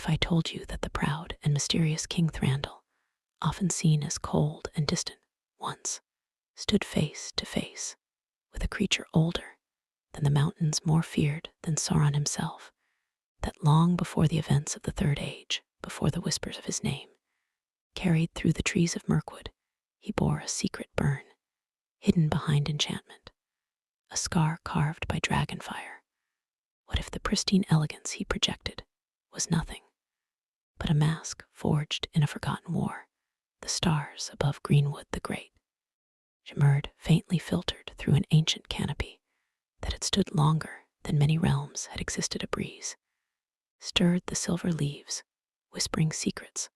if I told you that the proud and mysterious King Thranduil, often seen as cold and distant, once stood face to face with a creature older than the mountains, more feared than Sauron himself, that long before the events of the Third Age, before the whispers of his name carried through the trees of Mirkwood, he bore a secret burn, hidden behind enchantment, a scar carved by dragon fire? What if the pristine elegance he projected was nothing but a mask forged in a forgotten war? The stars above Greenwood the Great shimmered, faintly filtered through an ancient canopy that had stood longer than many realms had existed. A breeze stirred the silver leaves, whispering secrets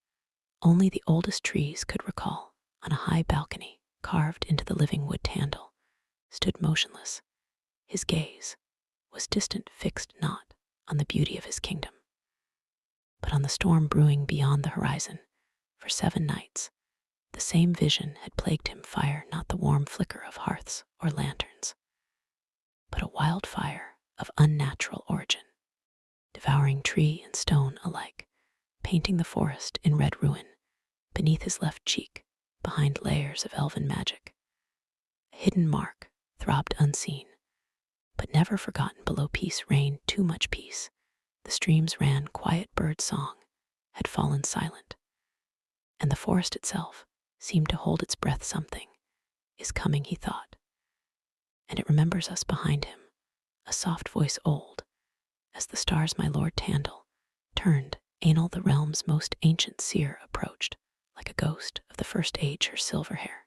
only the oldest trees could recall. On a high balcony, carved into the living wood, Thranduil stood motionless. His gaze was distant, fixed not on the beauty of his kingdom, but on the storm brewing beyond the horizon. For 7 nights, the same vision had plagued him, fire, not the warm flicker of hearths or lanterns, but a wildfire of unnatural origin, devouring tree and stone alike, painting the forest in red ruin beneath his left cheek, behind layers of elven magic. A hidden mark throbbed unseen, but never forgotten. Below, peace reigned, too much peace. The streams ran, quiet bird song had fallen silent, and the forest itself seemed to hold its breath. Something is coming, he thought, and it remembers us behind him. A soft voice, old as the stars, my lord Thranduil, turned. Anil, the realm's most ancient seer, approached like a ghost of the First Age. Her silver hair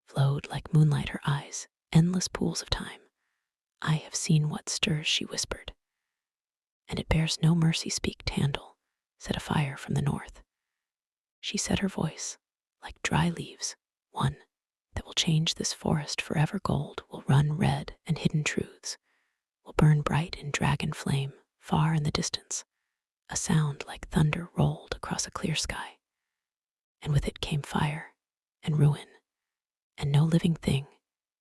flowed like moonlight, her eyes endless pools of time. I have seen what stirs, she whispered, and it bears no mercy. Speak, Thranduil said. A fire from the north, she said, her voice like dry leaves, one that will change this forest forever. Gold will run red, and hidden truths will burn bright in dragon flame. Far in the distance, a sound like thunder rolled across a clear sky, and with it came fire and ruin, and no living thing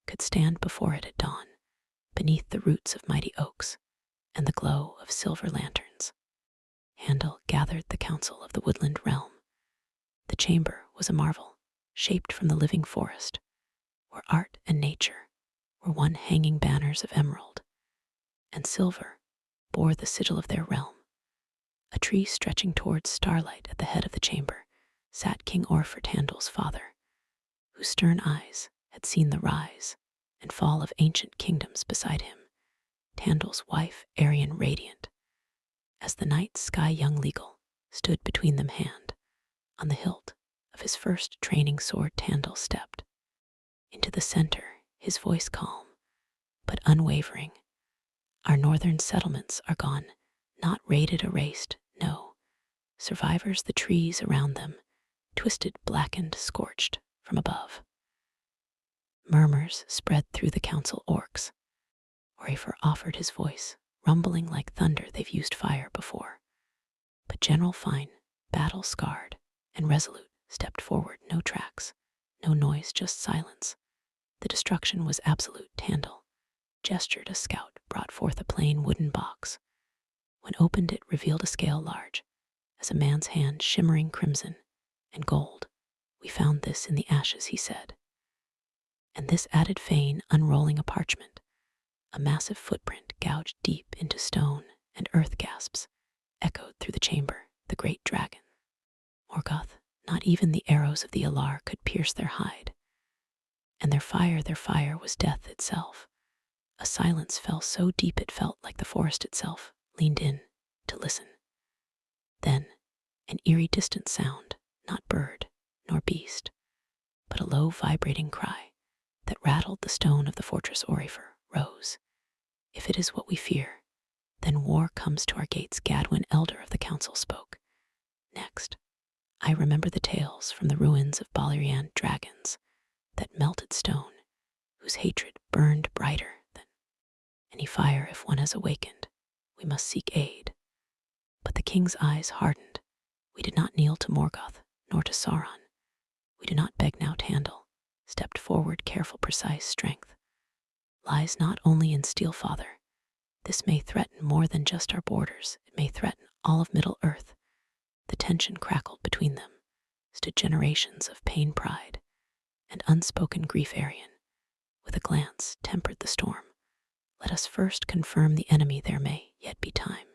could stand before it. At dawn, beneath the roots of mighty oaks and the glow of silver lanterns, Thranduil gathered the council of the woodland realm. The chamber was a marvel, shaped from the living forest, where art and nature were one. Hanging banners of emerald and silver bore the sigil of their realm. A tree stretching towards starlight at the head of the chamber sat King Orfor, Thranduil's father, whose stern eyes had seen the rise and fall of ancient kingdoms. Beside him, Thranduil's wife, Arian, radiant as the night sky. Young Legal stood between them, hand on the hilt of his first training sword. Thranduil stepped into the center, his voice calm but unwavering. Our northern settlements are gone, not raided, erased, no. Survivors, the trees around them, twisted, blackened, scorched from above. Murmurs spread through the council. Orcs. Orfor offered his voice, rumbling like thunder. They've used fire before. But General Fine, battle-scarred and resolute, stepped forward. No tracks, no noise, just silence. The destruction was absolute. Thranduil gestured. A scout brought forth a plain wooden box. When opened, it revealed a scale large as a man's hand, shimmering crimson and gold. We found this in the ashes, he said. And this added Fane, unrolling a parchment, a massive footprint gouged deep into stone, and earth. Gasps echoed through the chamber. The great dragon, Morgoth, not even the arrows of the Alar could pierce their hide. And their fire was death itself. A silence fell so deep it felt like the forest itself leaned in to listen. Then an eerie distant sound, not bird nor beast, but a low vibrating cry that rattled the stone of the fortress. Orfor rose. If it is what we fear, then war comes to our gates. Gadwin, elder of the council, spoke. Next, I remember the tales from the ruins of Balerian, dragons that melted stone, whose hatred burned brighter than any fire. If one has awakened, we must seek aid. But the king's eyes hardened. We did not kneel to Morgoth, nor to Sauron. We do not beg now. Thranduil stepped forward, careful, precise. Strength lies not only in steel, father. This may threaten more than just our borders. It may threaten all of Middle-earth. the tension crackled between them, stood generations of pain pride and unspoken grief Aryan. With a glance tempered the storm. Let us first confirm the enemy, there may yet be time.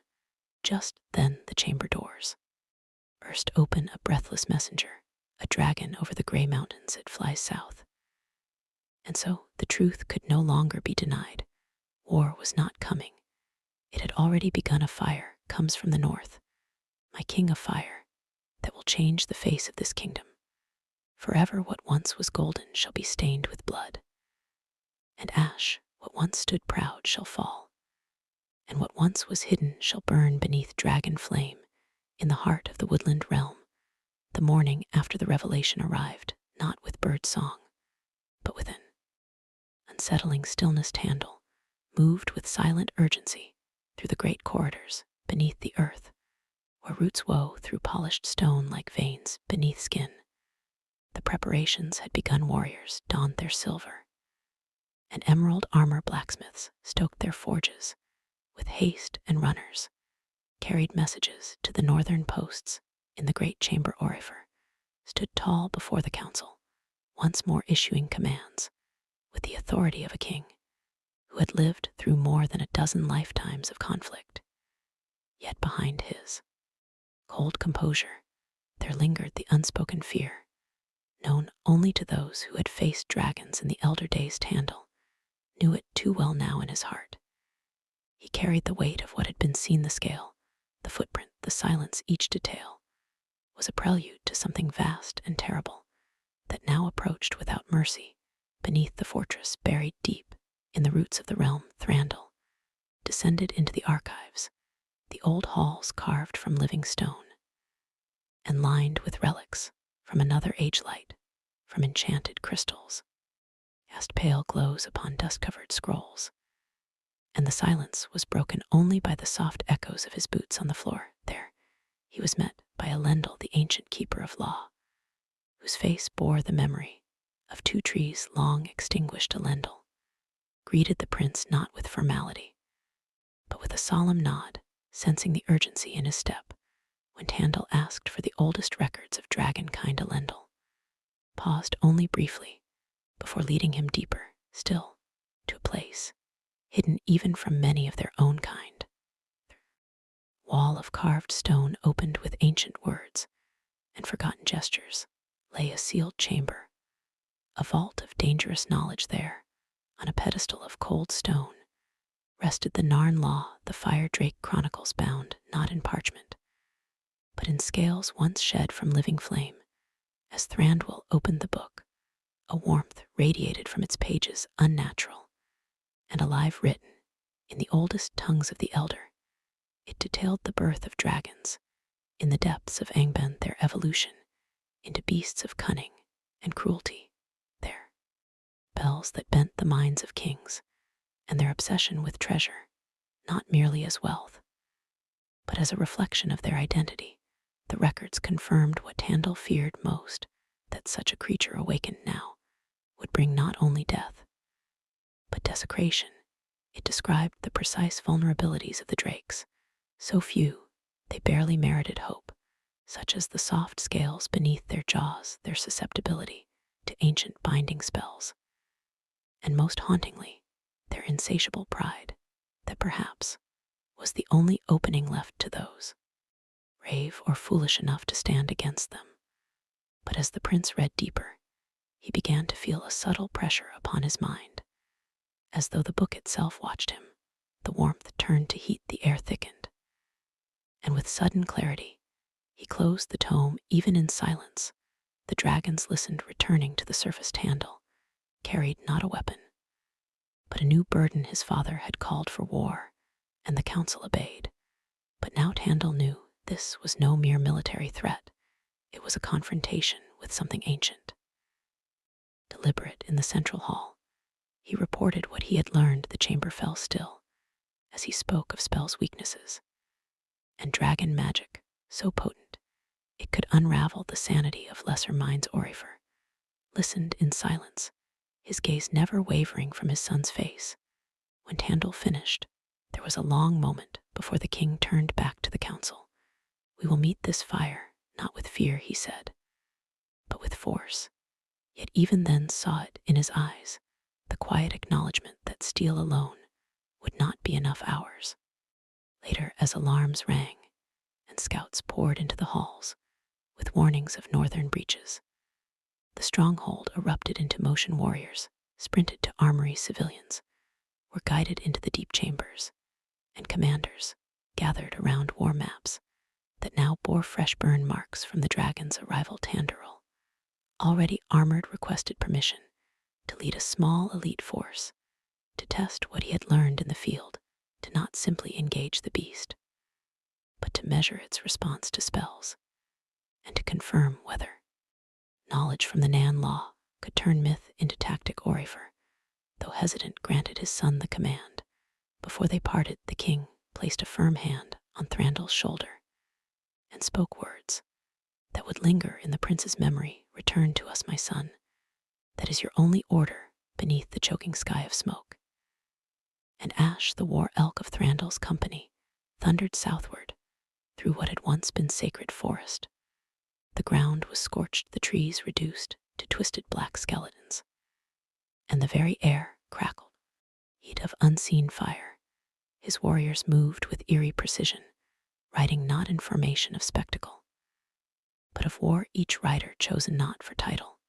Just then the chamber doors burst open, a breathless messenger, a dragon over the gray mountains, it flies south. And so the truth could no longer be denied. War was not coming. It had already begun. A fire comes from the north, my king of fire, that will change the face of this kingdom. Forever what once was golden shall be stained with blood, and ash, what once stood proud, shall fall, and what once was hidden shall burn beneath dragon flame. In the heart of the woodland realm, the morning after the revelation arrived, not with bird song, but with an unsettling stillness. Thranduil moved with silent urgency through the great corridors beneath the earth, where roots wove through polished stone like veins beneath skin. The preparations had begun. Warriors donned their silver, and emerald armor blacksmiths stoked their forges with haste, and runners carried messages to the northern posts. In the great chamber, Orifer stood tall before the council, once more issuing commands with the authority of a king who had lived through more than a dozen lifetimes of conflict. Yet behind his cold composure there lingered the unspoken fear, known only to those who had faced dragons in the elder days. Thranduil knew it too well now. In his heart he carried the weight of what had been seen. The scale, the footprint, the silence, each detail was a prelude to something vast and terrible that now approached without mercy. Beneath the fortress, buried deep in the roots of the realm, Thranduil descended into the archives, the old halls carved from living stone and lined with relics from another age. Light from enchanted crystals cast pale glows upon dust-covered scrolls, and the silence was broken only by the soft echoes of his boots on the floor. There he was met by Elendil, the ancient keeper of law, whose face bore the memory of 2 trees long extinguished. Elendil greeted the prince not with formality, but with a solemn nod, sensing the urgency in his step. When Thranduil asked for the oldest records of dragonkind, Elendil paused only briefly before leading him deeper still to a place hidden even from many of their own kind. Wall of carved stone opened with ancient words and forgotten gestures lay a sealed chamber, a vault of dangerous knowledge. There, on a pedestal of cold stone, rested the Narn law, the fire drake chronicles, bound not in parchment, but in scales once shed from living flame. As Thranduil opened the book, a warmth radiated from its pages, unnatural and alive, written in the oldest tongues of the elder. It detailed the birth of dragons in the depths of Angband, their evolution into beasts of cunning and cruelty, their bells that bent the minds of kings, and their obsession with treasure, not merely as wealth, but as a reflection of their identity. The records confirmed what Thranduil feared most, that such a creature awakened now would bring not only death, but desecration. It described the precise vulnerabilities of the drakes, so few they barely merited hope, such as the soft scales beneath their jaws, their susceptibility to ancient binding spells, and most hauntingly, their insatiable pride that perhaps was the only opening left to those brave or foolish enough to stand against them. But as the prince read deeper, he began to feel a subtle pressure upon his mind, as though the book itself watched him. The warmth turned to heat, the air thickened, and with sudden clarity, he closed the tome. Even in silence, the dragons listened, returning to the surface. Thranduil carried not a weapon, but a new burden. His father had called for war, and the council obeyed. But now Thranduil knew this was no mere military threat. It was a confrontation with something ancient. Deliberate in the central hall, he reported what he had learned. The chamber fell still as he spoke of spells' weaknesses and dragon magic so potent it could unravel the sanity of lesser minds. Orifer listened in silence, his gaze never wavering from his son's face. When Thranduil finished, there was a long moment before the king turned back to the council. "We will meet this fire Not with fear, he said, but with force. Yet even then saw it in his eyes, the quiet acknowledgement that steel alone would not be enough hours. Later, as alarms rang and scouts poured into the halls with warnings of northern breaches, the stronghold erupted into motion. Warriors sprinted to armory, civilians were guided into the deep chambers, and commanders gathered around war maps that now bore fresh burn marks from the dragon's arrival. Thranduil, already armored, requested permission to lead a small elite force to test what he had learned in the field, to not simply engage the beast, but to measure its response to spells, and to confirm whether knowledge from the Nan law could turn myth into tactic. Orifer, though hesitant, granted his son the command. Before they parted, the king placed a firm hand on Thranduil's shoulder and spoke words that would linger in the prince's memory. Return to us, my son. That is your only order beneath the choking sky of smoke. And Ash, the war elk of Thranduil's company, thundered southward through what had once been sacred forest. The ground was scorched, the trees reduced to twisted black skeletons, and the very air crackled. Heat of unseen fire. His warriors moved with eerie precision, riding not in formation of spectacle, but of war. Each rider chosen not for title,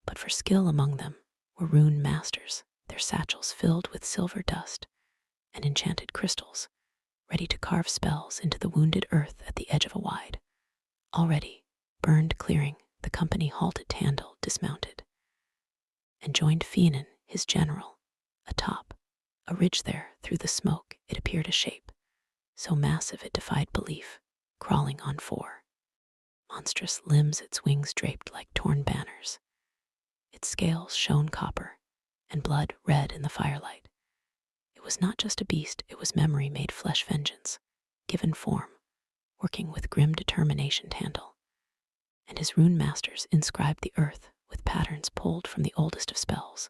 but for skill. Among them were rune masters, their satchels filled with silver dust and enchanted crystals, ready to carve spells into the wounded earth. At the edge of a wide, already burned clearing, the company halted. Thranduil dismounted and joined Fiannan, his general, atop a ridge. There, through the smoke, it appeared a shape so massive it defied belief, crawling on four monstrous limbs, its wings draped like torn banners. Its scales shone copper and blood red in the firelight. It was not just a beast, it was memory made flesh, vengeance given form, working with grim determination. Thranduil and his rune masters inscribed the earth with patterns pulled from the oldest of spells.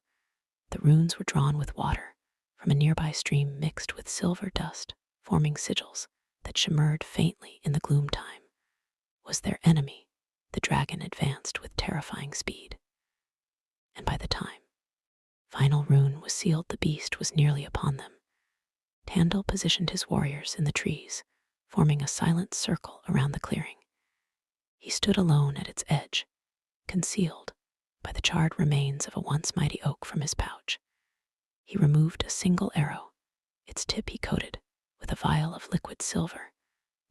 The runes were drawn with water from a nearby stream, mixed with silver dust, forming sigils that shimmered faintly in the gloom. Time was their enemy. The dragon advanced with terrifying speed, and by the time final rune was sealed, the beast was nearly upon them. Thranduil positioned his warriors in the trees, forming a silent circle around the clearing. He stood alone at its edge, concealed by the charred remains of a once mighty oak. From his pouch, he removed a single arrow. Its tip he coated with a vial of liquid silver,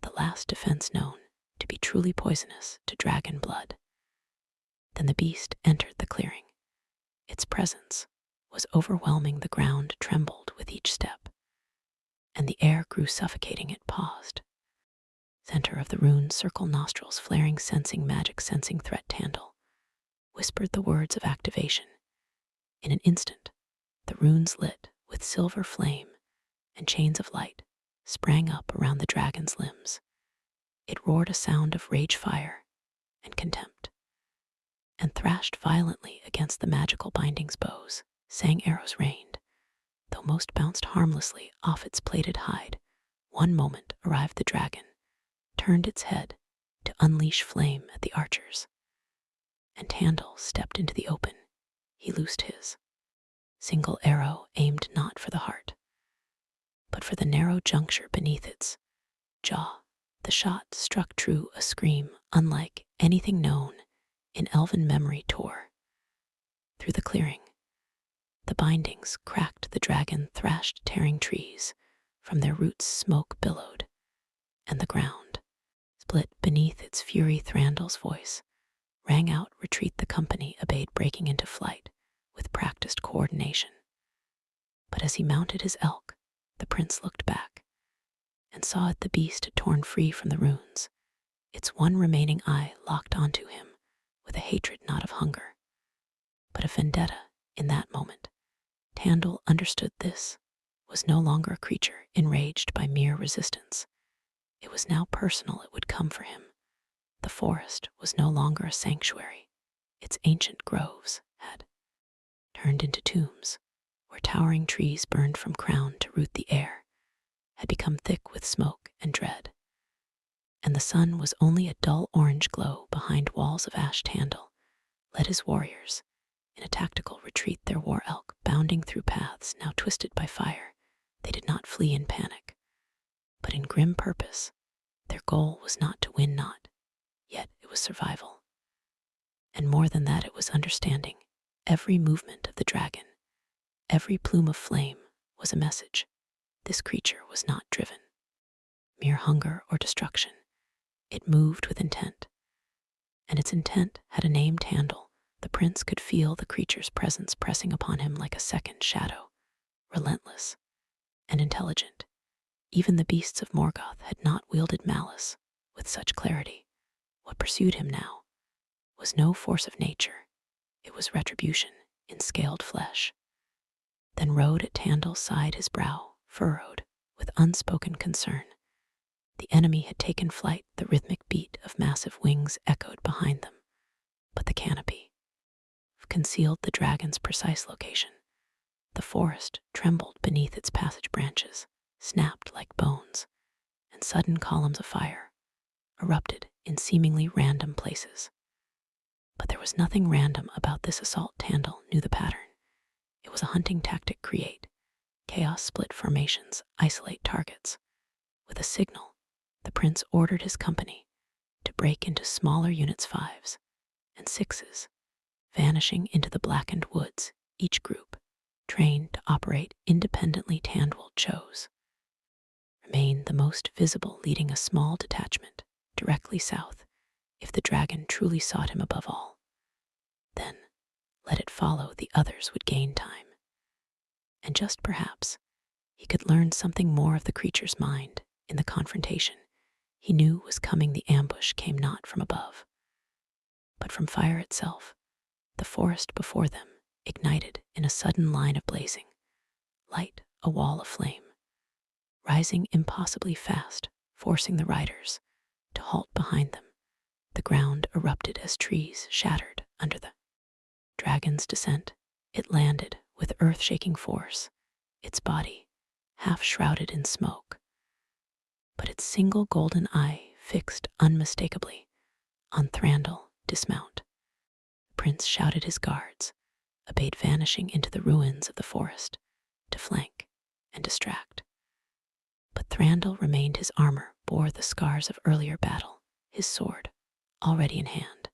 the last defense known to be truly poisonous to dragon blood. Then the beast entered the clearing. Its presence was overwhelming. The ground trembled with each step, and the air grew suffocating. It paused. Center of the rune circle, nostrils flaring, sensing magic, sensing threat. Thranduil whispered the words of activation. In an instant, the runes lit with silver flame, and chains of light sprang up around the dragon's limbs. It roared a sound of rage, fire, and contempt, and thrashed violently against the magical bindings. Bows sang, arrows rained, though most bounced harmlessly off its plated hide. One moment arrived, the dragon turned its head to unleash flame at the archers, and Thranduil stepped into the open. He loosed his single arrow, aimed not for the heart, but for the narrow juncture beneath its jaw. The shot struck true, a scream unlike anything known in elven memory tore through the clearing. The bindings cracked, the dragon thrashed, tearing trees from their roots. Smoke billowed, and the ground split beneath its fury. Thranduil's voice rang out, retreat. The company obeyed, breaking into flight with practiced coordination. But as he mounted his elk, the prince looked back and saw it. The beast had torn free from the runes, its one remaining eye locked onto him with a hatred not of hunger, but of vendetta. In that moment, Thranduil understood this was no longer a creature enraged by mere resistance. It was now personal. It would come for him. The forest was no longer a sanctuary. Its ancient groves had turned into tombs, where towering trees burned from crown to root. The air had become thick with smoke and dread. and the sun was only a dull orange glow behind walls of ash. Thranduil led his warriors in a tactical retreat, their war elk bounding through paths now twisted by fire. They did not flee in panic, but in grim purpose. Their goal was not to win, not yet, it was survival. And more than that, it was understanding. Every movement of the dragon, every plume of flame was a message. This creature was not driven mere hunger or destruction. It moved with intent, and its intent had a name. Thranduil. The prince could feel the creature's presence pressing upon him like a second shadow, relentless and intelligent. Even the beasts of Morgoth had not wielded malice with such clarity. What pursued him now was no force of nature. It was retribution in scaled flesh. Then rode at Thranduil's side, his brow furrowed with unspoken concern. The enemy had taken flight. The rhythmic beat of massive wings echoed behind them, but the canopy concealed the dragon's precise location. The forest trembled beneath its passage, branches snapped like bones, and sudden columns of fire erupted in seemingly random places. But there was nothing random about this assault. Thranduil knew the pattern. It was a hunting tactic: create chaos, split formations, isolate targets. With a signal, the prince ordered his company to break into smaller units, 5s and 6s, vanishing into the blackened woods, each group trained to operate independently. Thranduil chose remain the most visible, leading a small detachment directly south. If the dragon truly sought him above all, then let it follow. The others would gain time, and just perhaps he could learn something more of the creature's mind. In the confrontation he knew was coming, the ambush came not from above, but from fire itself. The forest before them ignited in a sudden line of blazing light, a wall of flame, rising impossibly fast, forcing the riders to halt behind them. The ground erupted as trees shattered under the dragon's descent. It landed with earth-shaking force, its body half shrouded in smoke, but its single golden eye fixed unmistakably on Thranduil. Dismount. The prince shouted his guards, obeyed, vanishing into the ruins of the forest to flank and distract. But Thranduil remained. His armor bore the scars of earlier battle, his sword already in hand.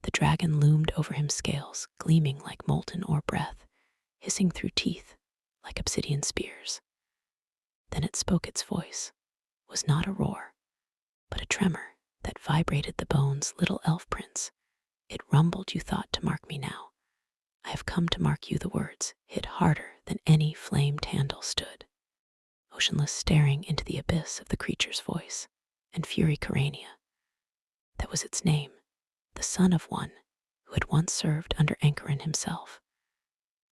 The dragon loomed over him, scales gleaming like molten ore, breath hissing through teeth like obsidian spears. Then it spoke. Its voice was not a roar, but a tremor that vibrated the bones. Little elf prince, it rumbled, you thought to mark me. Now I have come to mark you. The words hit harder than any flame. Thranduil stood motionless, staring into the abyss of the creature's voice and fury. Corania, that was its name, the son of one who had once served under Anchorin himself,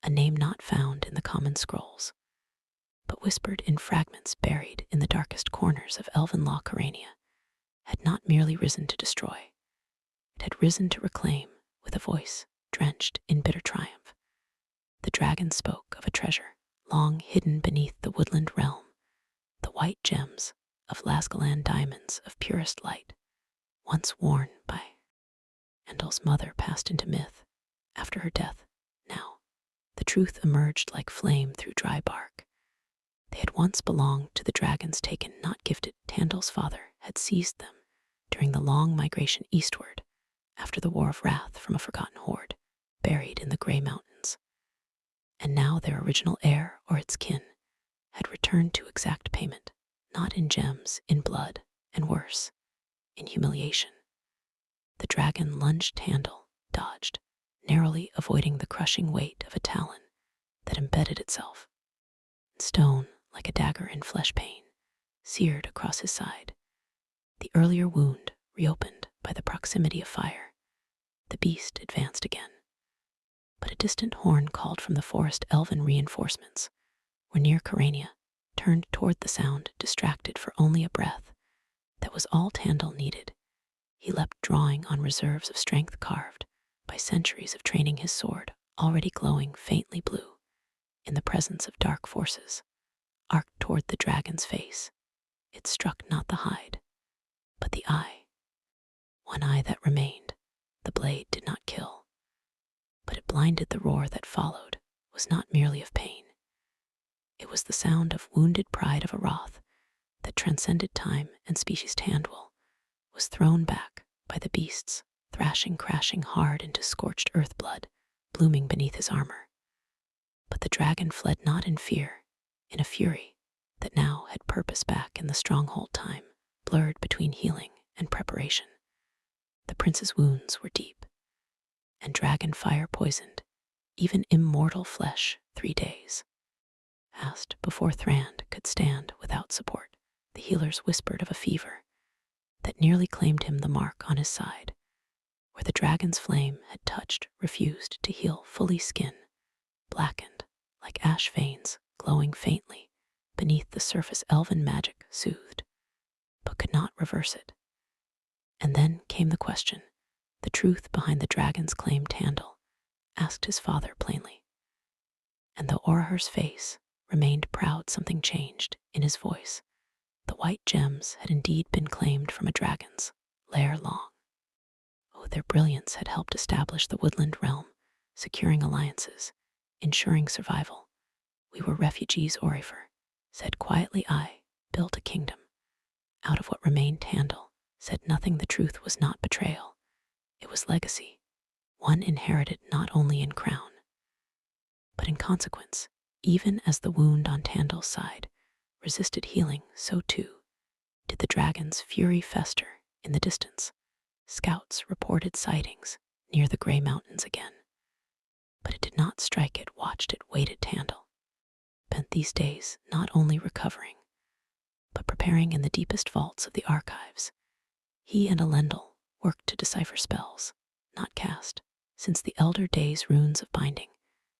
a name not found in the common scrolls, but whispered in fragments buried in the darkest corners of elven law. Corania had not merely risen to destroy, it had risen to reclaim. With a voice drenched in bitter triumph, the dragon spoke of a treasure long hidden beneath the woodland realm, the white gems of Lasgalan, diamonds of purest light, once worn by Thranduil's mother, passed into myth after her death. Now the truth emerged like flame through dry bark. They had once belonged to the dragons, taken, not gifted. Thranduil's father had seized them during the long migration eastward after the War of Wrath from a forgotten horde buried in the Grey Mountains. And now their original heir, or its kin, had returned to exact payment, not in gems, in blood, and worse, in humiliation. The dragon lunged. Thranduil dodged, narrowly avoiding the crushing weight of a talon that embedded itself in stone like a dagger. In flesh, pain seared across his side, the earlier wound reopened by the proximity of fire. The beast advanced again, but a distant horn called from the forest. Elven reinforcements were near. Corania turned toward the sound, distracted for only a breath. That was all Thranduil needed. He leapt, drawing on reserves of strength carved by centuries of training, his sword already glowing faintly blue in the presence of dark forces, arced toward the dragon's face. It struck not the hide, But the eye, one eye that remained, the blade did not kill, but it blinded. The roar that followed was not merely of pain. It was the sound of wounded pride of a wrath that transcended time and species. Thranduil was thrown back by the beasts, thrashing, crashing hard into scorched earth, blood blooming beneath his armor. But the dragon fled not in fear, in a fury that now had purpose. Back in the stronghold, time blurred between healing and preparation. The prince's wounds were deep, and dragon fire poisoned even immortal flesh. 3 days passed before Thranduil could stand without support. The healers whispered of a fever that nearly claimed him. The mark on his side, where the dragon's flame had touched, refused to heal fully. Skin blackened like ash, veins glowing faintly beneath the surface. Elven magic soothed, but could not reverse it. And then came the question, the truth behind the dragon's claim. Thranduil asked his father plainly, and though Orhar's face remained proud, something changed in his voice. The white gems had indeed been claimed from a dragon's lair long. Oh, their brilliance had helped establish the woodland realm, securing alliances, ensuring survival. We were refugees, Orifer said quietly. I built a kingdom out of what remained. Thranduil said nothing. The truth was not betrayal. It was legacy, one inherited not only in crown, but in consequence. Even as the wound on Thranduil's side resisted healing, so too did the dragon's fury fester in the distance. Scouts reported sightings near the Grey Mountains again, but it did not strike. It watched, it waited. Thranduil spent these days not only recovering, but preparing in the deepest vaults of the archives. He and Elendil worked to decipher spells not cast since the elder days. Runes of binding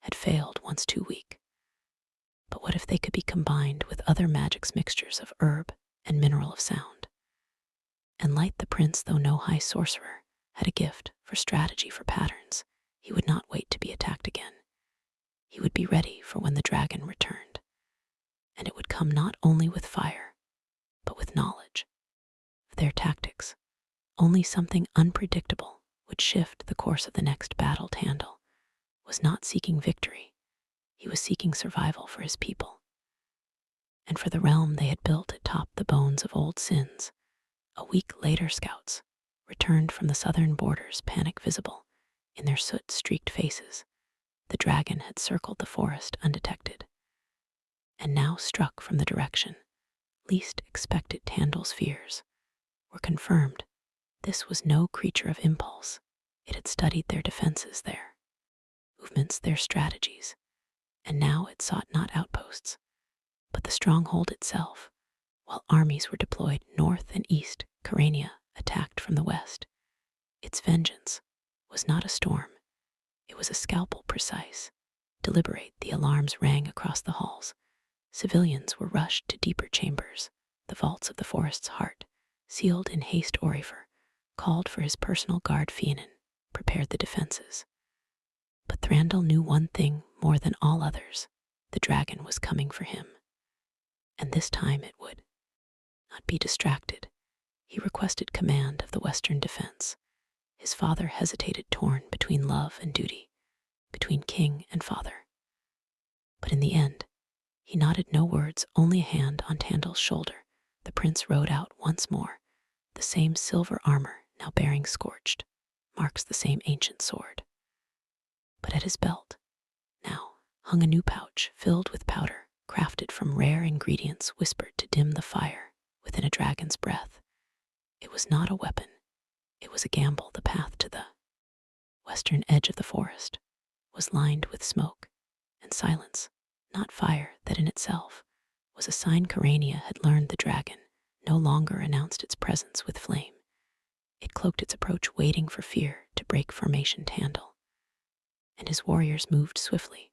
had failed, once too weak. But what if they could be combined with other magics, mixtures of herb and mineral of sound and light? The prince, though no high sorcerer, had a gift for strategy, for patterns. He would not wait to be attacked again. He would be ready for when the dragon returned, and it would come not only with fire, but with knowledge of their tactics. Only something unpredictable would shift the course of the next battle. Thranduil was not seeking victory. He was seeking survival for his people, and for the realm they had built atop the bones of old sins. A week later, scouts returned from the southern borders, panic visible in their soot-streaked faces. The dragon had circled the forest undetected, and now struck from the direction least expected. Thranduil's fears were confirmed. This was no creature of impulse. It had studied their defenses, their movements, their strategies, and now it sought not outposts, but the stronghold itself. While armies were deployed north and east, Carania attacked from the west. Its vengeance was not a storm. It was a scalpel, precise, deliberate. The alarms rang across the halls. Civilians were rushed to deeper chambers, the vaults of the forest's heart, sealed in haste. Orifer called for his personal guard. Fiannan prepared the defenses. But Thranduil knew one thing more than all others. The dragon was coming for him, and this time it would not be distracted. He requested command of the western defense. His father hesitated, torn between love and duty, between king and father. But in the end, he nodded. No words, only a hand on Thranduil's shoulder. The prince rode out once more, the same silver armor now bearing scorched marks, the same ancient sword. But at his belt now hung a new pouch filled with powder, crafted from rare ingredients, whispered to dim the fire within a dragon's breath. It was not a weapon, it was a gamble. The path to the western edge of the forest was lined with smoke and silence, not fire. That in itself was a sign. Carania had learned the dragon no longer announced its presence with flame. It cloaked its approach, waiting for fear to break formation. Thranduil and his warriors moved swiftly,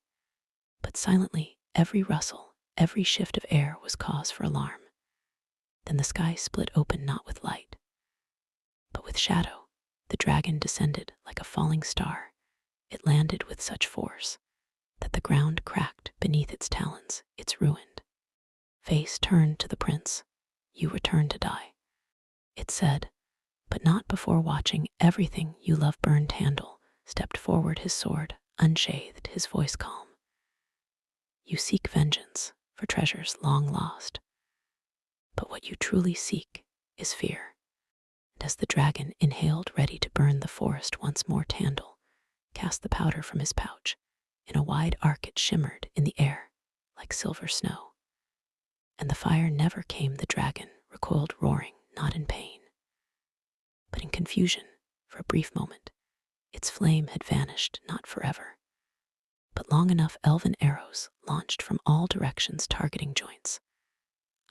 but silently. Every rustle, every shift of air was cause for alarm. Then the sky split open, not with light, but with shadow. The dragon descended like a falling star. It landed with such force that the ground cracked beneath its talons. Its ruined face turned to the prince. You return to die. it said, but not before watching everything you love burn. Thranduil stepped forward, his sword unsheathed, his voice calm. You seek vengeance for treasures long lost, but what you truly seek is fear. And as the dragon inhaled, ready to burn the forest once more, Thranduil cast the powder from his pouch. In a wide arc it shimmered in the air like silver snow. And the fire never came. The dragon recoiled, roaring, not in pain, but in confusion. For a brief moment, its flame had vanished, not forever, but long enough. Elven arrows launched from all directions, targeting joints,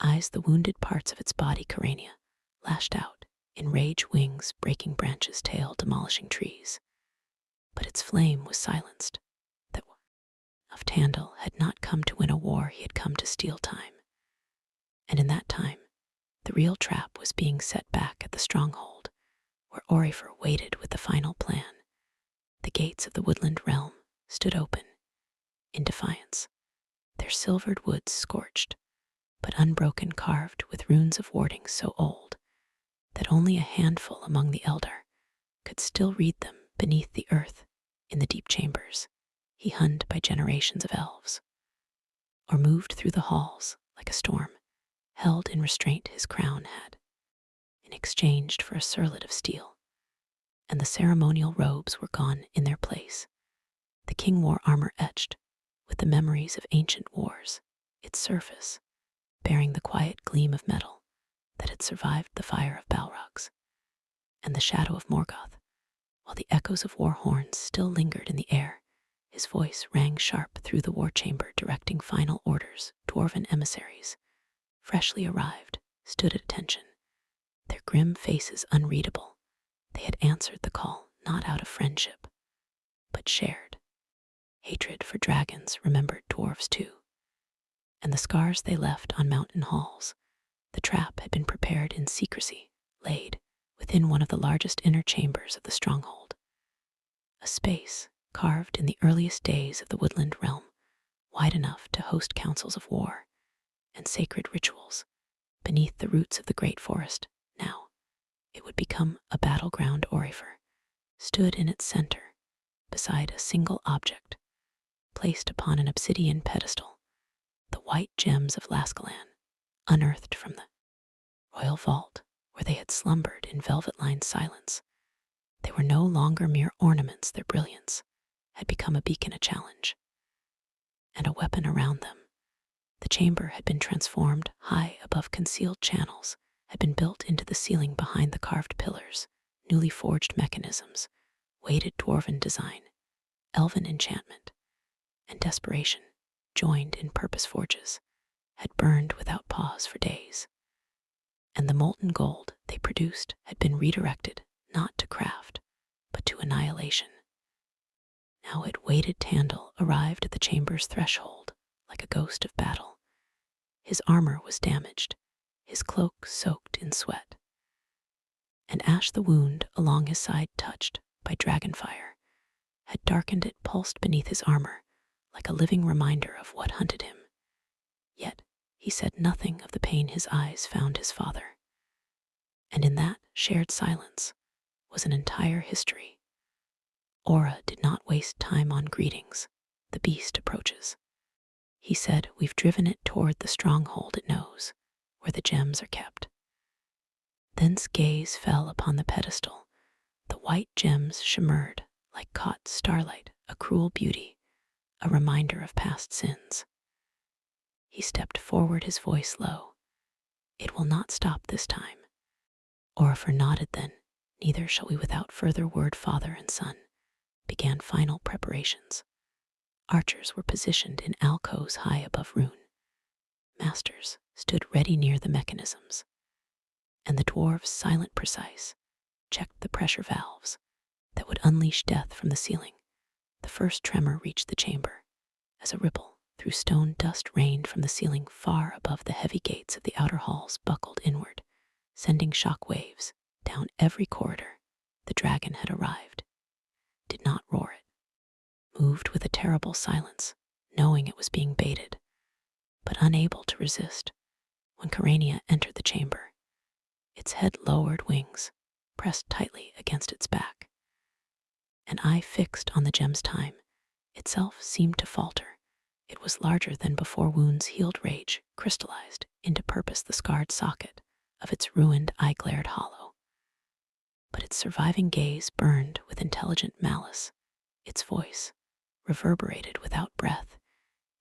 eyes, the wounded parts of its body. Carania lashed out in rage, wings breaking branches, tail demolishing trees. But its flame was silenced. That of Thranduil had not come to win a war, he had come to steal time. And in that time, the real trap was being set back at the stronghold, where Orifer waited with the final plan. The gates of the woodland realm stood open in defiance, their silvered woods scorched, but unbroken, carved with runes of warding so old that only a handful among the elder could still read them. Beneath the earth, in the deep chambers, he hunned by generations of elves, or moved through the halls like a storm, held in restraint. His crown had, in exchange for a circlet of steel, and the ceremonial robes were gone in their place. The king wore armor etched with the memories of ancient wars, its surface bearing the quiet gleam of metal that had survived the fire of Balrogs and the shadow of Morgoth. While the echoes of war horns still lingered in the air, his voice rang sharp through the war chamber, directing final orders. Dwarven emissaries, freshly arrived, stood at attention, their grim faces unreadable. They had answered the call not out of friendship, but shared hatred for dragons. Remembered dwarves too, and the scars they left on mountain halls. The trap had been prepared in secrecy, laid within one of the largest inner chambers of the stronghold, a space carved in the earliest days of the woodland realm, wide enough to host councils of war and sacred rituals. Beneath the roots of the great forest, now it would become a battleground. Orifer stood in its center, beside a single object placed upon an obsidian pedestal, the white gems of Lascalain, unearthed from the royal vault where they had slumbered in velvet-lined silence. They were no longer mere ornaments. Their brilliance had become a beacon, a challenge, and a weapon around them. The chamber had been transformed. High above, concealed channels had been built into the ceiling behind the carved pillars. Newly forged mechanisms, weighted dwarven design, elven enchantment, and desperation, joined in purpose forges, had burned without pause for days. And the molten gold they produced had been redirected not to craft, but to annihilation. Now it waited. Thranduil arrived at the chamber's threshold like a ghost of battle. His armor was damaged, his cloak soaked in sweat, and ash, the wound along his side touched by dragonfire, had darkened it. Pulsed beneath his armor like a living reminder of what hunted him. Yet he said nothing of the pain. His eyes found his father, and in that shared silence was an entire history. Aura did not waste time on greetings. The beast approaches, he said. We've driven it toward the stronghold it knows, where the gems are kept. Then's gaze fell upon the pedestal. The white gems shimmered like caught starlight, a cruel beauty, a reminder of past sins. He stepped forward, his voice low. It will not stop this time. Orifer nodded. Then, neither shall we. Without further word, father and son began final preparations. Archers were positioned in alcoves high above Rune. Masters stood ready near the mechanisms, and the dwarves, silent, precise, checked the pressure valves that would unleash death from the ceiling. The first tremor reached the chamber as a ripple through stone dust rained from the ceiling far above. The heavy gates of the outer halls buckled inward, sending shock waves down every corridor. The dragon had arrived, did not roar it, moved with a terrible silence, knowing it was being baited, but unable to resist. When Carania entered the chamber, its head lowered, wings pressed tightly against its back. An eye fixed on the gem's time itself seemed to falter. It was larger than before. Wounds healed, rage crystallized into purpose. The scarred socket of its ruined eye glared hollow. But its surviving gaze burned with intelligent malice. Its voice reverberated without breath.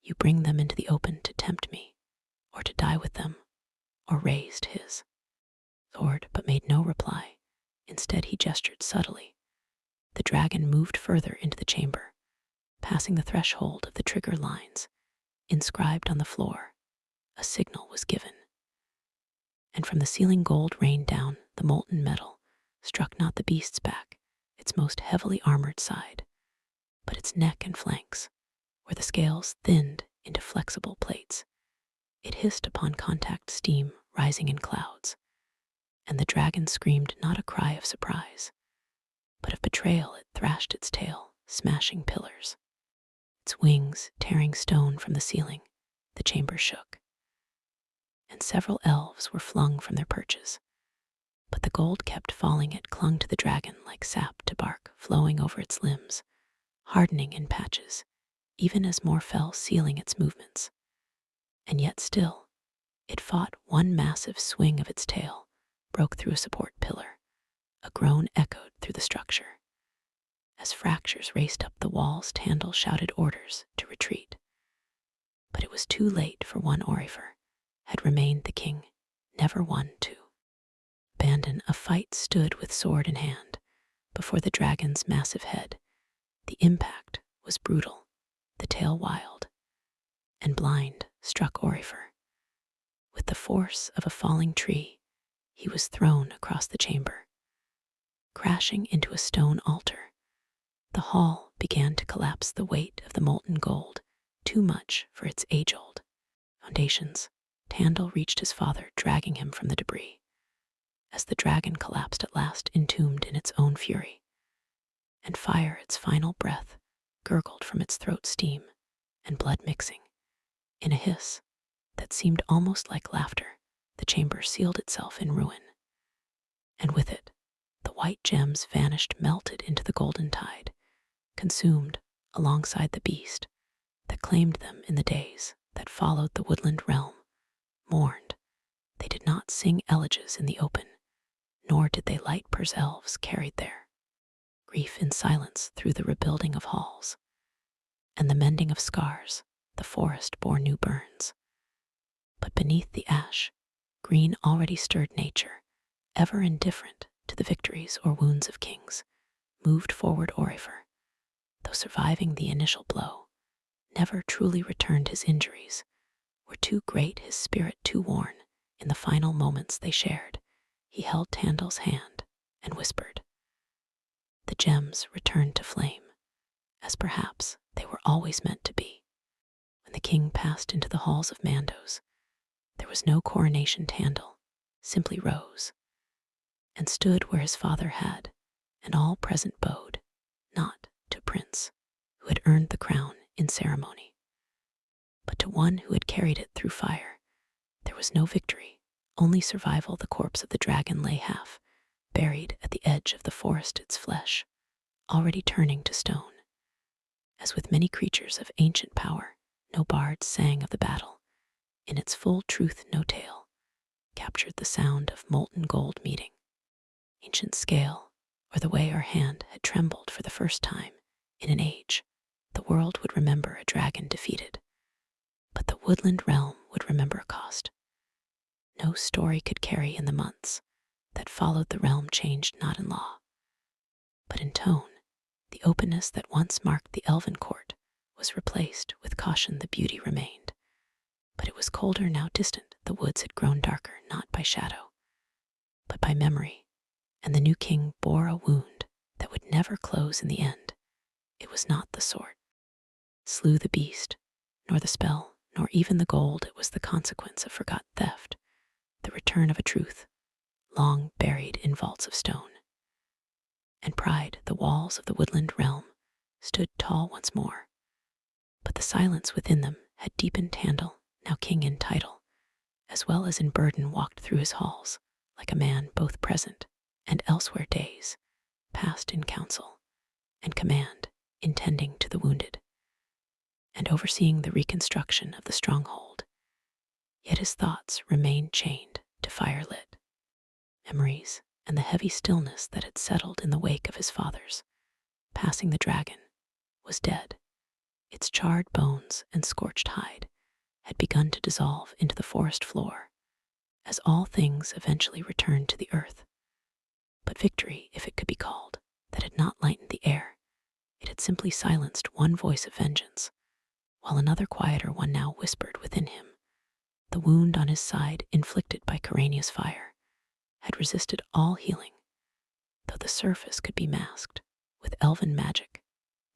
You bring them into the open to tempt me, or to die with them, or raised his sword, but made no reply. Instead, he gestured subtly. The dragon moved further into the chamber, passing the threshold of the trigger lines inscribed on the floor. A signal was given, and from the ceiling gold rained down. The molten metal struck not the beast's back, its most heavily armored side, but its neck and flanks, where the scales thinned into flexible plates. It hissed upon contact, steam rising in clouds, and the dragon screamed not a cry of surprise, but of betrayal. It thrashed its tail, smashing pillars, its wings tearing stone from the ceiling. The chamber shook, and several elves were flung from their perches. But the gold kept falling. It clung to the dragon like sap to bark, flowing over its limbs, hardening in patches, even as more fell, sealing its movements. And yet still, it fought. One massive swing of its tail broke through a support pillar. A groan echoed through the structure. As fractures raced up the walls, Thranduil shouted orders to retreat. But it was too late, for one Orifer had remained. The king, never one to abandon a fight, stood with sword in hand before the dragon's massive head. The impact was brutal, the tail wild and blind, struck Orifer. With the force of a falling tree, he was thrown across the chamber, crashing into a stone altar. The hall began to collapse, the weight of the molten gold too much for its age-old foundations. Thranduil reached his father, dragging him from the debris, as the dragon collapsed at last, entombed in its own fury. And fire, its final breath, gurgled from its throat, steam and blood mixing. In a hiss that seemed almost like laughter, the chamber sealed itself in ruin. And with it, the white gems vanished, melted into the golden tide, consumed alongside the beast that claimed them. In the days that followed, the woodland realm mourned. They did not sing elegies in the open, nor did they light prayers. Elves carried their grief in silence through the rebuilding of halls and the mending of scars. The forest bore new burns, but beneath the ash, green already stirred. Nature, ever indifferent to the victories or wounds of kings, moved forward. Orifer, though surviving the initial blow, never truly returned. His injuries were too great, his spirit too worn. In the final moments they shared, he held Thranduil's hand and whispered, "The gems returned to flame, as perhaps they were always meant to be." When the king passed into the halls of Mandos, there was no coronation. Thranduil simply rose and stood where his father had, and all present bowed, not to a prince who had earned the crown in ceremony, but to one who had carried it through fire. There was no victory, only survival. The corpse of the dragon lay half buried at the edge of the forest, its flesh already turning to stone. As with many creatures of ancient power, no bard sang of the battle. In its full truth, no tale captured the sound of molten gold meeting. Ancient scale, or the way our hand had trembled for the first time in an age. The world would remember a dragon defeated, but the woodland realm would remember a cost no story could carry. In the months that followed, the realm changed not in law, but in tone. The openness that once marked the elven court was replaced with caution. The beauty remained, but it was colder now, distant. The woods had grown darker, not by shadow, but by memory, and the new king bore a wound that would never close in the end. It was not the sword slew the beast, nor the spell, nor even the gold. It was the consequence of forgotten theft, the return of a truth long buried in vaults of stone. And pride, the walls of the woodland realm, stood tall once more, but the silence within them had deepened. Thranduil, now king in title, as well as in burden, walked through his halls like a man both present and elsewhere days, passed in counsel and command, intending to the wounded, and overseeing the reconstruction of the stronghold. Yet his thoughts remained chained to fire-lit memories and the heavy stillness that had settled in the wake of his father's passing. The dragon was dead. Its charred bones and scorched hide had begun to dissolve into the forest floor, as all things eventually returned to the earth. But victory, if it could be called, that had not lightened the air. It had simply silenced one voice of vengeance, while another quieter one now whispered within him. The wound on his side, inflicted by Kyrania's fire, had resisted all healing, though the surface could be masked with elven magic.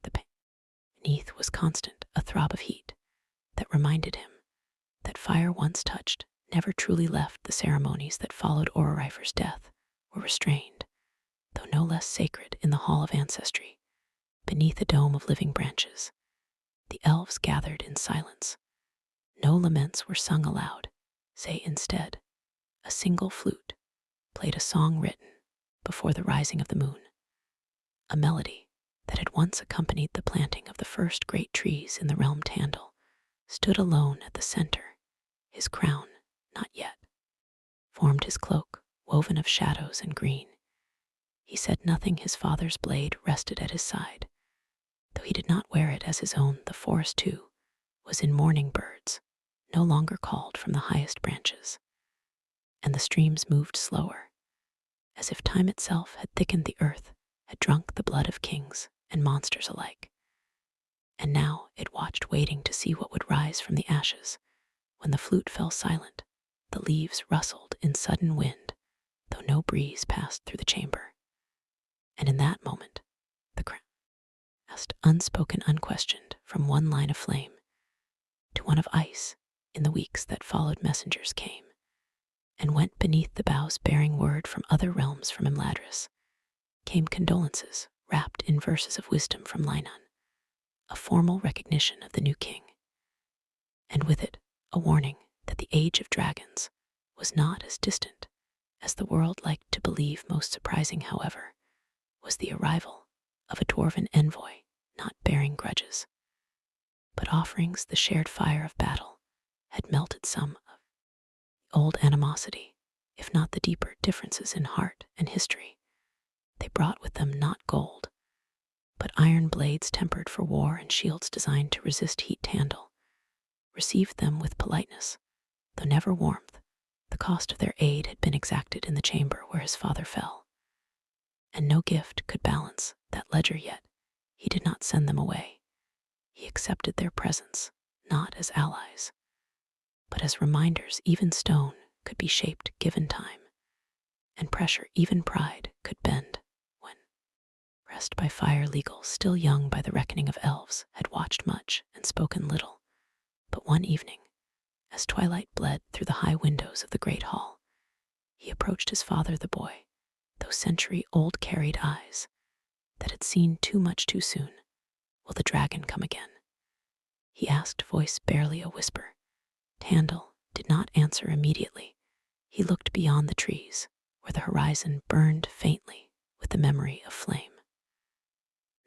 The pain beneath was constant, a throb of heat that reminded him that fire once touched never truly left. The ceremonies that followed Ororifer's death were restrained, though no less sacred, in the Hall of Ancestry. Beneath a dome of living branches, the elves gathered in silence. No laments were sung aloud, say instead, a single flute played a song written before the rising of the moon, a melody that had once accompanied the planting of the first great trees in the realm. Thranduil stood alone at the center, his crown not yet formed, his cloak woven of shadows and green. He said nothing. His father's blade rested at his side, though he did not wear it as his own. The forest, too, was in mourning. Birds no longer called from the highest branches, and the streams moved slower, as if time itself had thickened. The earth had drunk the blood of kings and monsters alike, and now it watched, waiting to see what would rise from the ashes. When the flute fell silent, the leaves rustled in sudden wind, though no breeze passed through the chamber. And in that moment, the crown passed, unspoken, unquestioned, from one line of flame to one of ice. In the weeks that followed, messengers came and went beneath the boughs, bearing word from other realms. From Imladris came condolences wrapped in verses of wisdom from Linan, a formal recognition of the new king, and with it a warning that the age of dragons was not as distant as the world liked to believe. Most surprising, however, was the arrival of a dwarven envoy, not bearing grudges, but offerings. The shared fire of battle had melted some of the old animosity, if not the deeper differences in heart and history. They brought with them not gold, but iron blades tempered for war and shields designed to resist heat. Thranduil received them with politeness, though never warmth. The cost of their aid had been exacted in the chamber where his father fell, and no gift could balance that ledger. Yet he did not send them away. He accepted their presence, not as allies, but as reminders. Even stone could be shaped given time and pressure. Even pride could bend when pressed by fire. Legal, still young by the reckoning of elves, had watched much and spoken little. But one evening, as twilight bled through the high windows of the great hall, he approached his father. The boy, those century-old carried eyes that had seen too much too soon. "Will the dragon come again?" he asked, voice barely a whisper. Thranduil did not answer immediately. He looked beyond the trees, where the horizon burned faintly with the memory of flame.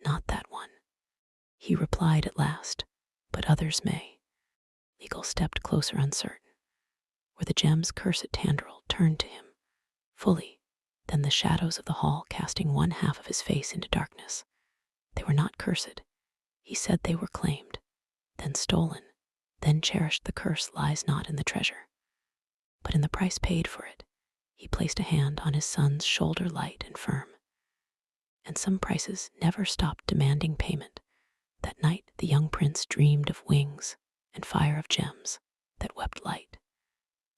"Not that one," he replied at last, "but others may." Legal stepped closer, uncertain. Were the gems cursed? Thranduil turned to him fully, then the shadows of the hall casting one half of his face into darkness. "They were not cursed," he said. "They were claimed, then stolen, then cherished. The curse lies not in the treasure, but in the price paid for it." He placed a hand on his son's shoulder, light and firm. "And some prices never stopped demanding payment." That night the young prince dreamed of wings and fire, of gems that wept light,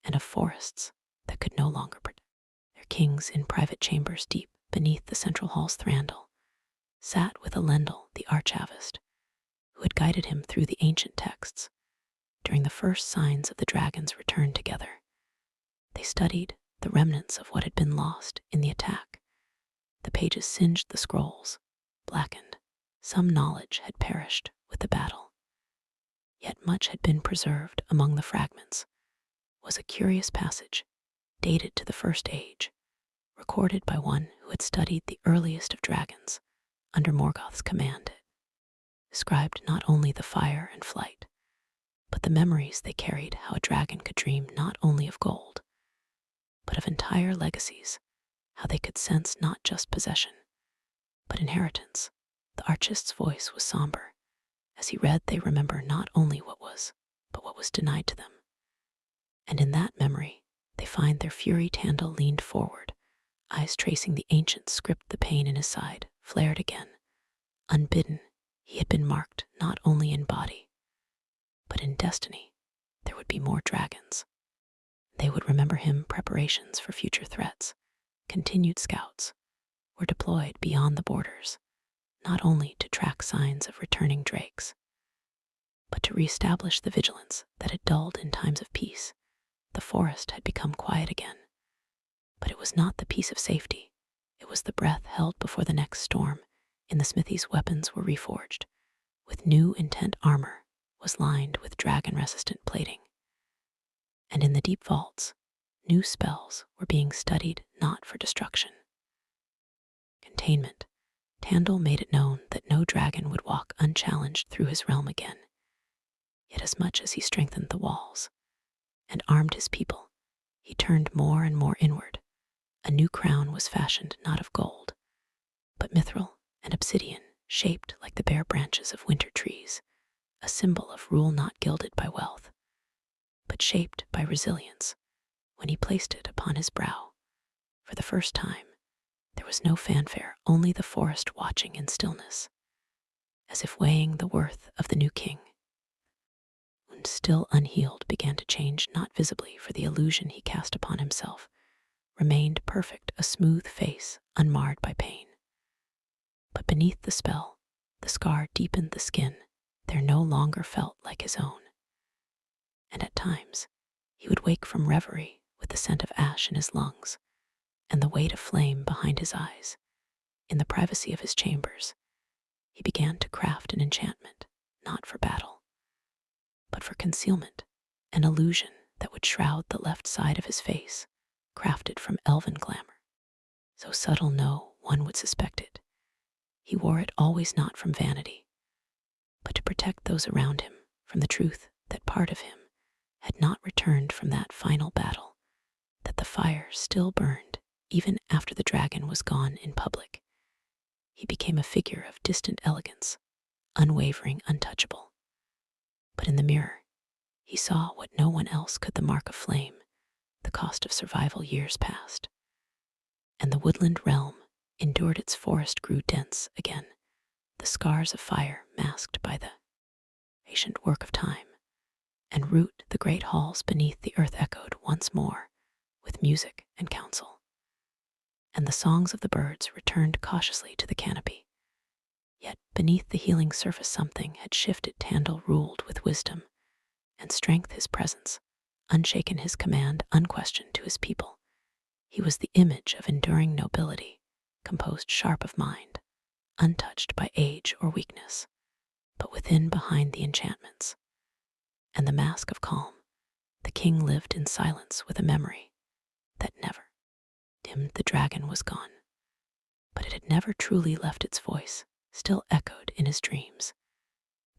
and of forests that could no longer protect their kings. In private chambers deep beneath the central halls, Thranduil sat with Elendil, the archavist, who had guided him through the ancient texts during the first signs of the dragon's return. Together they studied the remnants of what had been lost in the attack. The pages singed, the scrolls blackened. Some knowledge had perished with the battle, yet much had been preserved. Among the fragments was a curious passage dated to the First Age, recorded by one who had studied the earliest of dragons under Morgoth's command. It described not only the fire and flight, but the memories they carried, how a dragon could dream not only of gold, but of entire legacies, how they could sense not just possession, but inheritance. The archist's voice was somber. As he read, they remember not only what was, but what was denied to them. And in that memory, they find their fury. Thranduil leaned forward, eyes tracing the ancient script. The pain in his side flared again. Unbidden, he had been marked not only in body, but in destiny. There would be more dragons. They would remember him. Preparations for future threats. Continued scouts were deployed beyond the borders, not only to track signs of returning drakes, but to reestablish the vigilance that had dulled in times of peace. The forest had become quiet again, but it was not the peace of safety. It was the breath held before the next storm. In the smithies, weapons were reforged, with new intent. Armor was lined with dragon-resistant plating. And in the deep vaults, new spells were being studied not for destruction. Containment. Thranduil made it known that no dragon would walk unchallenged through his realm again. Yet as much as he strengthened the walls and armed his people, he turned more and more inward. A new crown was fashioned not of gold, but mithril and obsidian, shaped like the bare branches of winter trees, a symbol of rule not gilded by wealth, but shaped by resilience. When he placed it upon his brow, for the first time, there was no fanfare, only the forest watching in stillness, as if weighing the worth of the new king. Wound still unhealed began to change, not visibly, for the illusion he cast upon himself remained perfect, a smooth face unmarred by pain. But beneath the spell, the scar deepened the skin. There no longer felt like his own. And at times, he would wake from reverie with the scent of ash in his lungs and the weight of flame behind his eyes. In the privacy of his chambers, he began to craft an enchantment, not for battle, but for concealment, an illusion that would shroud the left side of his face, crafted from elven glamour. So subtle no one would suspect it. He wore it always, not from vanity, but to protect those around him from the truth that part of him had not returned from that final battle, that the fire still burned even after the dragon was gone. In public, he became a figure of distant elegance, unwavering, untouchable. But in the mirror, he saw what no one else could: the mark of flame, the cost of survival years past. And the woodland realm endured. Its forest grew dense again, the scars of fire masked by the patient work of time. And root, the great halls beneath the earth echoed once more with music and counsel. And the songs of the birds returned cautiously to the canopy. Yet beneath the healing surface something had shifted. Thranduil ruled with wisdom and strength, his presence unshaken, his command unquestioned to his people. He was the image of enduring nobility, composed, sharp of mind, untouched by age or weakness, but within, behind the enchantments and the mask of calm, the king lived in silence with a memory that never dimmed. The dragon was gone, but it had never truly left. Its voice still echoed in his dreams.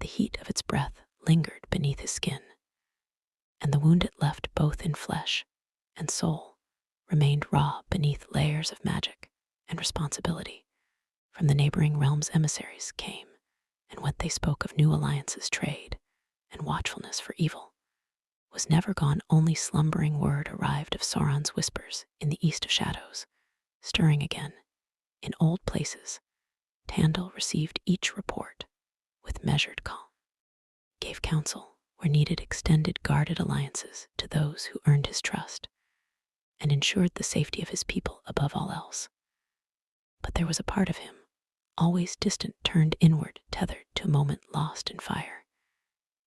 The heat of its breath lingered beneath his skin, and the wound it left both in flesh and soul remained raw beneath layers of magic and responsibility. From the neighboring realms emissaries came, and what they spoke of new alliances, trade, and watchfulness for evil was never gone. Only slumbering word arrived of Sauron's whispers in the east of shadows, stirring again in old places. Thranduil received each report with measured calm, gave counsel where needed, extended guarded alliances to those who earned his trust, and ensured the safety of his people above all else. But there was a part of him, always distant, turned inward, tethered to a moment lost in fire.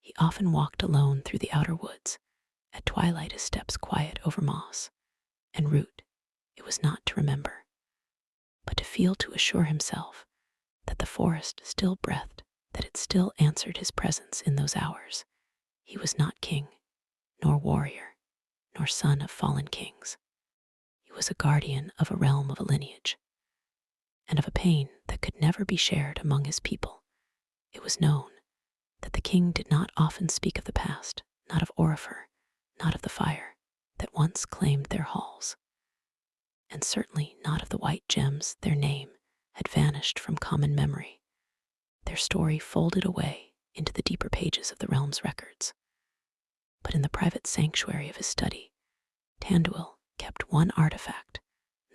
He often walked alone through the outer woods, at twilight, his steps quiet over moss and root. It was not to remember, but to feel, to assure himself that the forest still breathed, that it still answered his presence in those hours. He was not king, nor warrior, nor son of fallen kings. He was a guardian of a realm, of a lineage, and of a pain that could never be shared among his people. It was known that the king did not often speak of the past, not of Orifer, not of the fire that once claimed their halls, and certainly not of the white gems their name had vanished from common memory, their story folded away into the deeper pages of the realm's records. But in the private sanctuary of his study, Thranduil kept one artifact,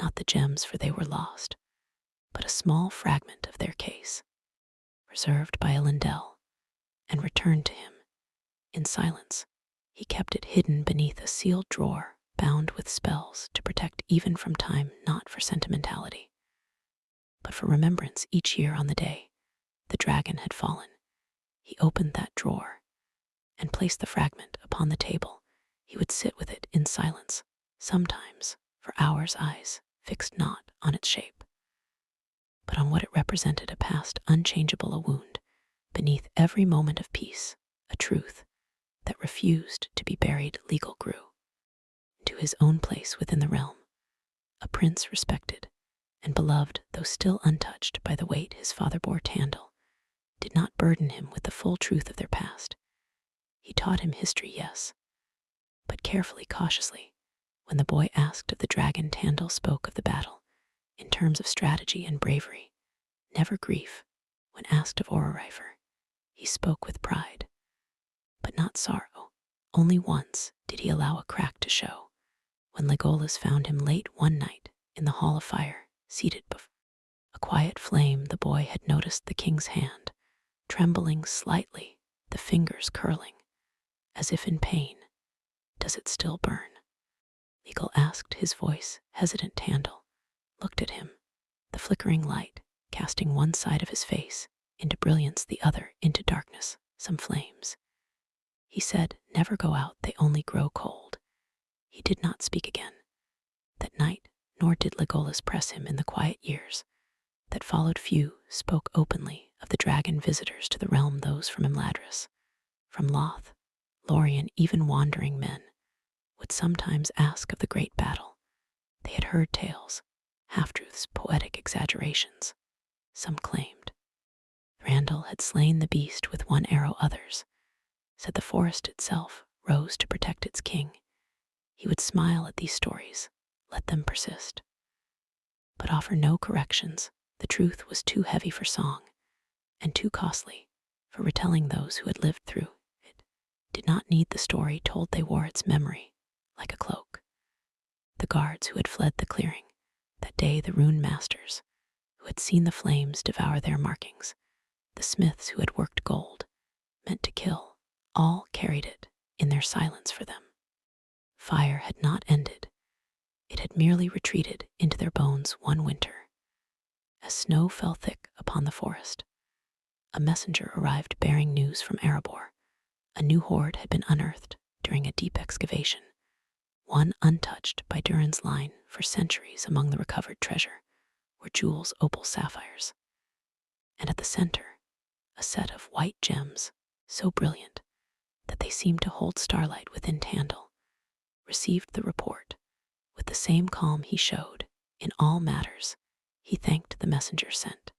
not the gems, for they were lost, but a small fragment of their case, reserved by Elendel and returned to him in silence. He kept it hidden beneath a sealed drawer, bound with spells to protect even from time, not for sentimentality, but for remembrance. Each year on the day the dragon had fallen, he opened that drawer and placed the fragment upon the table. He would sit with it in silence, sometimes for hours, eyes fixed not on its shape, but on what it represented, a past unchangeable, a wound beneath every moment of peace, a truth that refused to be buried. Legal grew to his own place within the realm, a prince respected and beloved, though still untouched by the weight his father bore. Thranduil did not burden him with the full truth of their past. He taught him history, yes, but carefully, cautiously. When the boy asked of the dragon, Thranduil spoke of the battle in terms of strategy and bravery, never grief. When asked of Orifer, he spoke with pride, but not sorrow. Only once did he allow a crack to show, when Legolas found him late one night in the Hall of Fire, seated before a quiet flame. The boy had noticed the king's hand trembling slightly, the fingers curling, as if in pain. "Does it still burn?" Legal asked, his voice hesitant. Thranduil looked at him, the flickering light casting one side of his face into brilliance, the other into darkness. "Some flames," he said, "never go out, they only grow cold." He did not speak again that night, nor did Legolas press him in the quiet years that followed. Few spoke openly of the dragon visitors to the realm, those from Imladris, from Loth, Lorien. Even wandering men would sometimes ask of the great battle. They had heard tales, half-truths, poetic exaggerations. Some claimed Thranduil had slain the beast with one arrow. Others said the forest itself rose to protect its king. He would smile at these stories, let them persist, but offer no corrections. The truth was too heavy for song, and too costly for retelling. Those who had lived through it did not need the story told, they wore its memory like a cloak. The guards who had fled the clearing that day, the rune masters who had seen the flames devour their markings, the smiths who had worked gold meant to kill, all carried it in their silence for them. Fire had not ended. It had merely retreated into their bones. One winter, as snow fell thick upon the forest, a messenger arrived bearing news from Erebor. A new hoard had been unearthed during a deep excavation, one untouched by Durin's line for centuries. Among the recovered treasure were jewels, opals, sapphires, and at the center, a set of white gems so brilliant that they seemed to hold starlight within. Thranduil received the report with the same calm he showed in all matters. He thanked the messenger, sent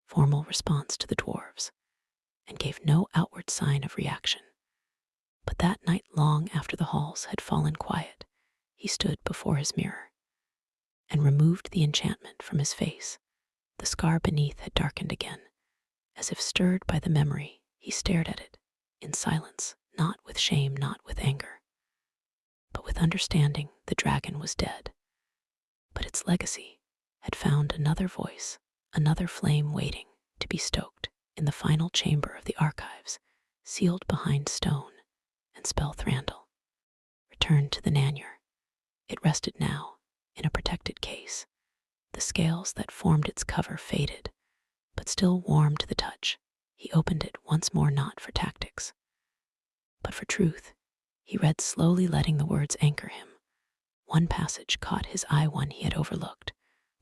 formal response to the dwarves, and gave no outward sign of reaction. But that night, long after the halls had fallen quiet, he stood before his mirror and removed the enchantment from his face. The scar beneath had darkened again, as if stirred by the memory. He stared at it in silence, not with shame, not with anger, but with understanding. The dragon was dead, but its legacy had found another voice, another flame waiting to be stoked in the final chamber of the archives, sealed behind stone and spell. Thranduil returned to the Nanyar. It rested now in a protected case. The scales that formed its cover faded, but still warm to the touch. He opened it once more, not for tactics, but for truth. He read slowly, letting the words anchor him. One passage caught his eye, one he had overlooked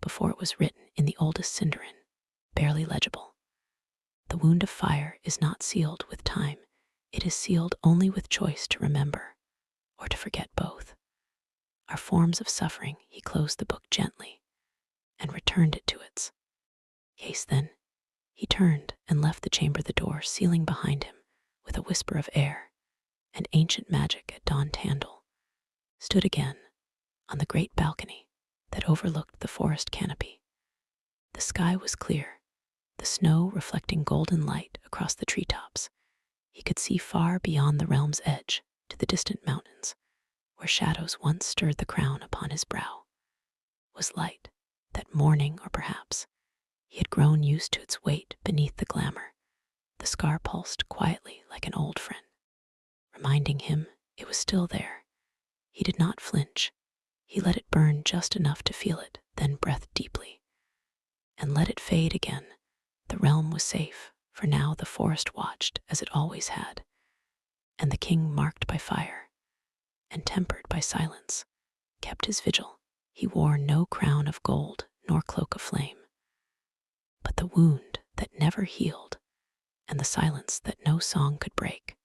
before it was written in the oldest Sindarin, barely legible. "The wound of fire is not sealed with time. It is sealed only with choice to remember or to forget, both. are forms of suffering, he closed the book gently and returned it to its case. Then he turned and left the chamber, the door sealing behind him with a whisper of air and ancient magic. At dawn, Thranduil stood again on the great balcony that overlooked the forest canopy. The sky was clear, the snow reflecting golden light across the treetops. He could see far beyond the realm's edge to the distant mountains, where shadows once stirred. The crown upon his brow was light, that morning, or perhaps he had grown used to its weight beneath the glamour. The scar pulsed quietly like an old friend, reminding him it was still there. He did not flinch. He let it burn just enough to feel it, then breathed deeply and let it fade again. The realm was safe, for now the forest watched as it always had, and the king, marked by fire and tempered by silence, kept his vigil. He wore no crown of gold nor cloak of flame, but the wound that never healed and the silence that no song could break.